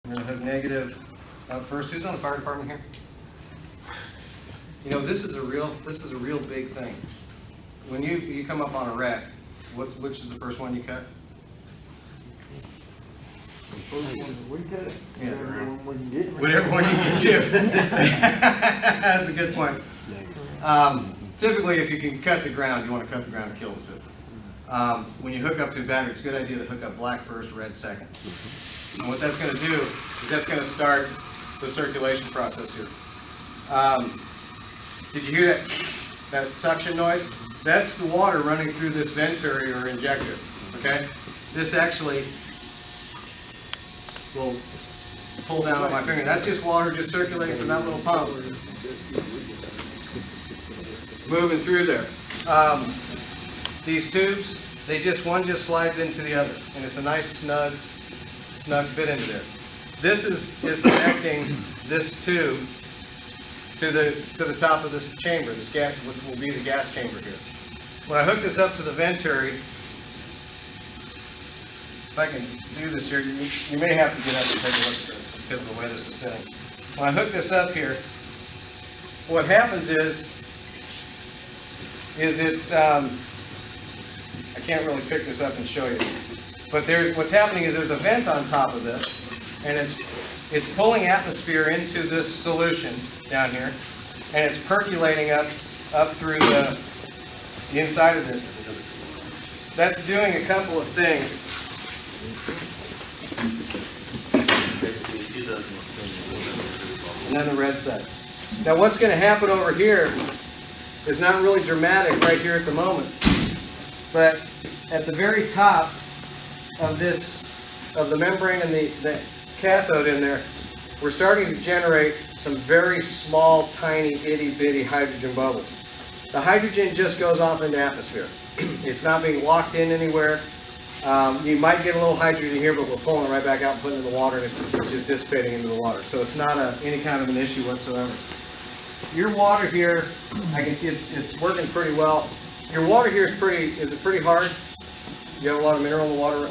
We're going to hook negative up first. Who's on the fire department here? You know, this is a real big thing. When you come up on a wreck, which is the first one you cut? The first one that we cut, Yeah. whatever one we can get. Whatever one you get to. That's a good point. Typically, if you can cut the ground, you want to cut the ground and kill the system. When you hook up to a battery, it's a good idea to hook up black first, red second. And what that's going to do is that's going to start the circulation process here. Did you hear that suction noise? That's the water running through this venturi or injector. Okay? This actually will pull down on my finger. That's just water just circulating from that little pump, moving through there. These tubes, one just slides into the other, and it's a nice snug fit into there. This is connecting this tube to the top of this chamber, this gas, which will be the gas chamber here. When I hook this up to the venturi, if I can do this here, you may have to get up and take a look at this because of the way this is sitting. When I hook this up here, what happens is it's I can't really pick this up and show you, but what's happening is there's a vent on top of this, and it's pulling atmosphere into this solution down here, and it's percolating up through the inside of this. That's doing a couple of things. And then the red side. Now what's going to happen over here is not really dramatic right here at the moment, but at the very top of the membrane and the cathode in there, we're starting to generate some very small, tiny, itty-bitty hydrogen bubbles. The hydrogen just goes off into atmosphere. It's not being locked in anywhere. You might get a little hydrogen here, but we're pulling it right back out and putting it in the water, and it's just dissipating into the water. So it's not any kind of an issue whatsoever. Your water here, I can see it's working pretty well. Your water here is it pretty hard? You have a lot of mineral in the water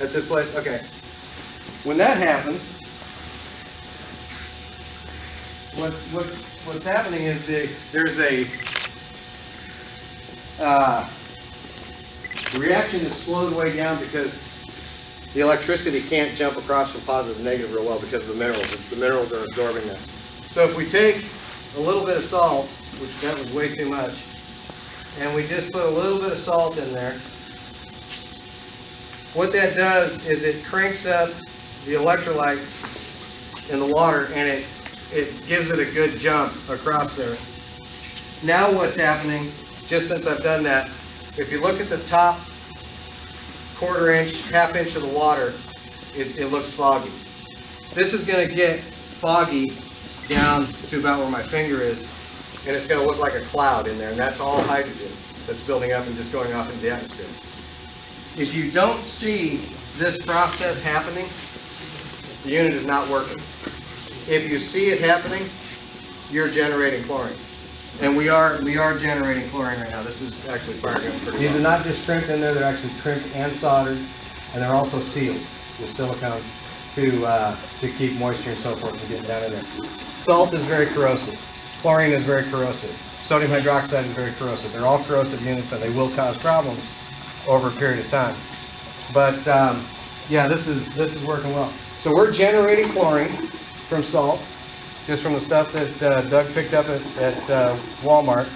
at this place? Okay. When that happens, what's happening is there's a reaction that's slowed way down because the electricity can't jump across from positive to negative real well because of the minerals. The minerals are absorbing that. So if we take a little bit of salt, which that was way too much, and we just put a little bit of salt in there, what that does is it cranks up the electrolytes in the water, and it gives it a good jump across there. Now what's happening, just since I've done that, if you look at the top quarter inch, half inch of the water, it looks foggy. This is going to get foggy down to about where my finger is, and it's going to look like a cloud in there, and that's all hydrogen that's building up and just going off into the atmosphere. If you don't see this process happening, the unit is not working. If you see it happening, you're generating chlorine. And we are generating chlorine right now. This is actually firing up pretty well. These are not just crimped in there, they're actually crimped and soldered, and they're also sealed with silicone to keep moisture and so forth from getting down in there. Salt is very corrosive. Chlorine is very corrosive. Sodium hydroxide is very corrosive. They're all corrosive units, and they will cause problems over a period of time. But yeah, this is working well. So we're generating chlorine from salt, just from the stuff that Doug picked up at Walmart.